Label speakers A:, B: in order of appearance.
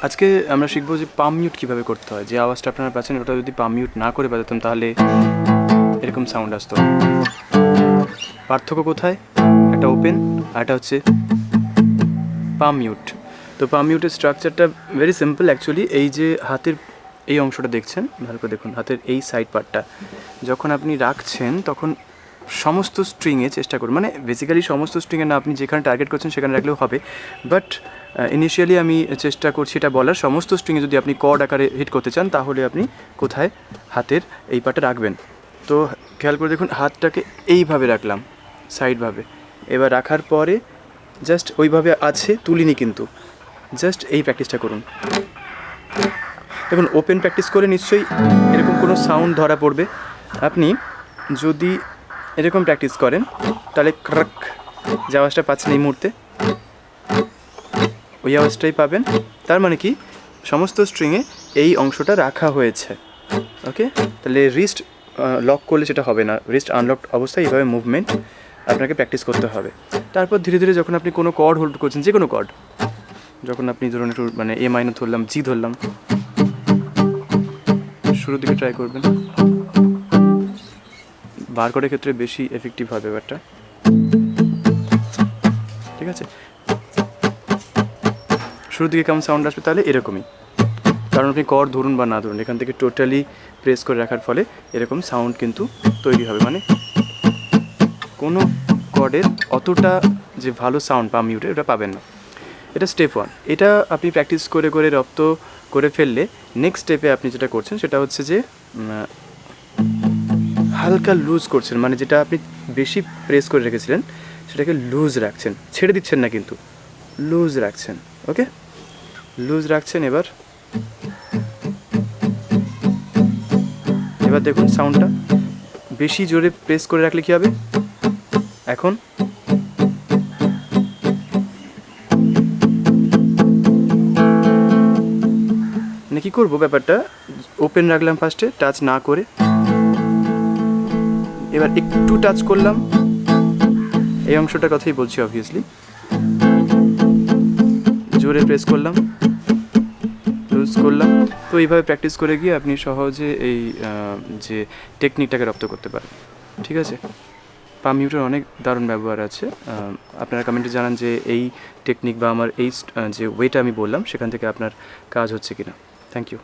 A: আজকে আমরা শিখবো যে পাম মিউট কীভাবে করতে হয়। যে আওয়াজটা আপনারা পাচ্ছেন ওটা যদি পাম মিউট না করে বাজাতাম তাহলে এরকম সাউন্ড আসতো। পার্থক্য কোথায়? একটা ওপেন আর একটা হচ্ছে পাম মিউট। তো পাম মিউটের স্ট্রাকচারটা ভেরি সিম্পল অ্যাকচুয়ালি। এই যে হাতের এই অংশটা দেখছেন, ভালো করে দেখুন, হাতের এই সাইড পার্টটা যখন আপনি রাখছেন তখন সমস্ত স্ট্রিংয়ে চেষ্টা করুন, মানে বেসিক্যালি সমস্ত স্ট্রিংয়ে না, আপনি যেখানে টার্গেট করছেন সেখানে রাখলেও হবে, বাট ইনিশিয়ালি আমি চেষ্টা করছি এটা বলার, সমস্ত স্ট্রিংয়ে যদি আপনি কর্ড আকারে হিট করতে চান তাহলে আপনি কোথায় হাতের এই পার্টটা রাখবেন। তো খেয়াল করে দেখুন, হাতটাকে এইভাবে রাখলাম সাইডভাবে, এবার রাখার পরে জাস্ট ওইভাবে আছে, তুলিনি কিন্তু, জাস্ট এই প্র্যাকটিসটা করুন। দেখুন ওপেন প্র্যাকটিস করে নিশ্চয়ই এরকম কোনো সাউন্ড ধরা পড়বে। আপনি যদি এরকম প্র্যাকটিস করেন তাহলে ক্রাক যে আওয়াজটা পাচ্ছেন এই মুহূর্তে ওই আওয়াজটাই পাবেন। তার মানে কি সমস্ত স্ট্রিংয়ে এই অংশটা রাখা হয়েছে। ওকে, তাহলে রিস্ট লক করলে সেটা হবে না, রিস্ট আনলক অবস্থায় এইভাবে মুভমেন্ট আপনাকে প্র্যাকটিস করতে হবে। তারপর ধীরে ধীরে যখন আপনি কোনো কর্ড হোল্ড করছেন, যে কোনো কর্ড, যখন আপনি ধরুন একটু মানে এ মাইনর ধরলাম, জি ধরলাম, শুরুর দিকে ট্রাই করবেন, বার করার ক্ষেত্রে বেশি এফেক্টিভ হবে ব্যাপারটা, ঠিক আছে? শুরুর দিকে কেমন সাউন্ড আসবে তাহলে এরকমই, কারণ আপনি কর্ড ধরুন বা না ধরুন এখান থেকে টোটালি প্রেস করে রাখার ফলে এরকম সাউন্ড কিন্তু তৈরি হবে। মানে কোনো কর্ডের অতটা যে ভালো সাউন্ড পাম মিউটে ওটা পাবেন না। এটা স্টেপ 1। এটা আপনি প্র্যাকটিস করে করে রপ্ত করে ফেললে নেক্সট স্টেপে আপনি যেটা করছেন সেটা হচ্ছে যে হালকা লুজ করছেন, মানে যেটা আপনি বেশি প্রেস করে রেখেছিলেন সেটাকে লুজ রাখছেন, ছেড়ে দিচ্ছেন না কিন্তু লুজ রাখছেন। ওকে, লুজ রাখছেন। এবার দেখুন সাউন্ডটা বেশি জোরে প্রেস করে রাখলে কী হবে, এখন মানে কী করবো, ব্যাপারটা ওপেন রাখলাম ফার্স্টে টাচ না করে, এবার একটু টাচ করলাম, এই অংশটার কথাই বলছি অবভিয়াসলি, জোরে প্রেস করলাম, লুজ করলাম। তো এইভাবে প্র্যাকটিস করে গিয়ে আপনি সহজে এই যে টেকনিকটাকে রপ্ত করতে পারেন। ঠিক আছে, পাম মিউটের অনেক দারুণ ব্যবহার আছে। আপনারা কমেন্টে জানান যে এই টেকনিক বা আমার এই যে ওয়েটা আমি বললাম সেখান থেকে আপনার কাজ হচ্ছে কিনা। Thank you.